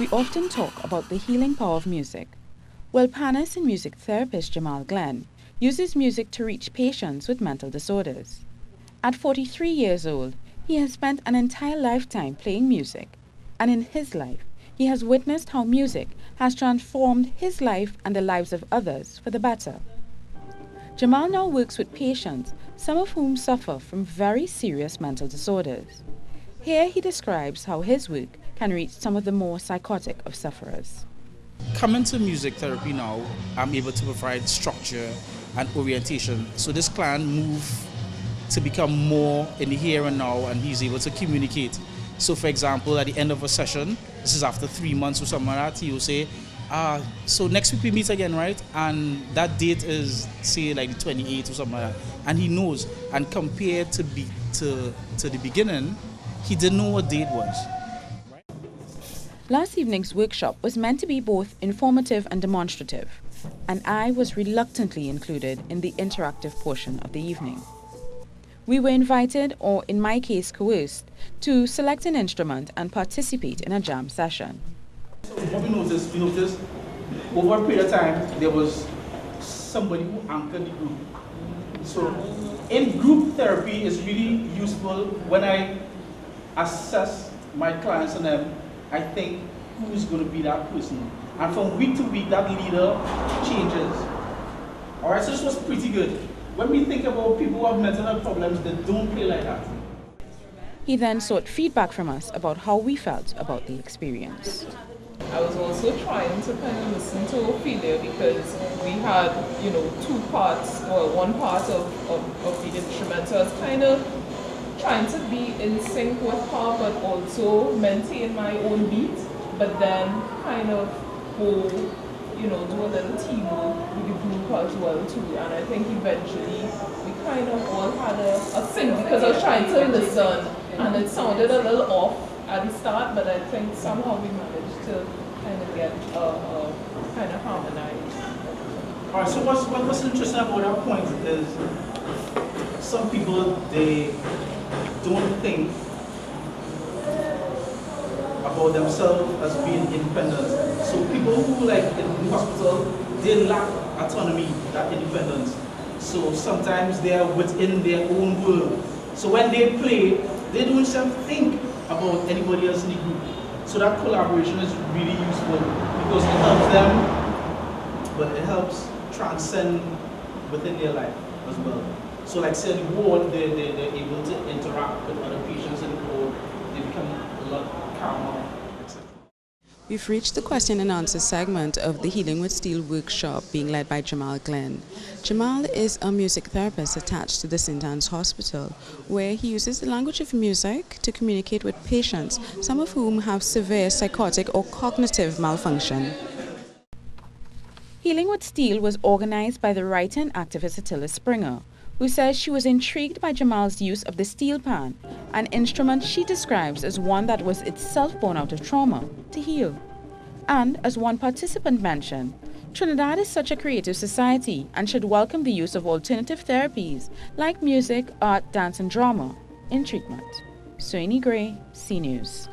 We often talk about the healing power of music. Well, pianist and music therapist Jamal Glynn uses music to reach patients with mental disorders. At 43 years old, he has spent an entire lifetime playing music, and in his life, he has witnessed how music has transformed his life and the lives of others for the better. Jamal now works with patients, some of whom suffer from very serious mental disorders. Here he describes how his work can reach some of the more psychotic of sufferers. Coming to music therapy now, I'm able to provide structure and orientation. So this client moved to become more in the here and now, and he's able to communicate. So for example, at the end of a session, this is after 3 months or something like that, he will say, so next week we meet again, right? And that date is, say, like the 28th or something like that. And he knows. And compared to the beginning, he didn't know what date was. Last evening's workshop was meant to be both informative and demonstrative, and I was reluctantly included in the interactive portion of the evening. We were invited, or in my case coerced, to select an instrument and participate in a jam session. So what we noticed over a period of time, there was somebody who anchored the group. So in group therapy is really useful when I assess my clients and them. I think who's going to be that person. And from week to week, that leader changes. All right, so this was pretty good. When we think about people who have mental health problems, they don't play like that. He then sought feedback from us about how we felt about the experience. I was also trying to kind of listen to Ophelia because we had, two parts, or one part of the instrument. So I was kind of trying to be in sync with her, but also maintain my own beat, but then kind of go, do a little teamwork with the group as well too. And I think eventually we kind of all had a sync because I was trying to listen and it sounded a little off at the start, but I think somehow we managed to kind of get kind of harmonized. All right, so what's interesting about that point is some people, they don't think about themselves as being independent. So people who like in the hospital, they lack autonomy, that independence. So sometimes they are within their own world. So when they play, they don't just think about anybody else in the group. So that collaboration is really useful because it helps them, but it helps transcend within their life as well. So like say in the ward, they're able to interact with other patients in the ward, they become a lot calmer, etc. We've reached the question and answer segment of the Healing with Steel workshop being led by Jamal Glynn. Jamal is a music therapist attached to the St. Anne's Hospital, where he uses the language of music to communicate with patients, some of whom have severe psychotic or cognitive malfunction. Healing with Steel was organized by the writer and activist Attillah Springer, who says she was intrigued by Jamal's use of the Steelpan, an instrument she describes as one that was itself born out of trauma, to heal. And, as one participant mentioned, Trinidad is such a creative society and should welcome the use of alternative therapies like music, art, dance and drama in treatment. Soini Gray, CNews.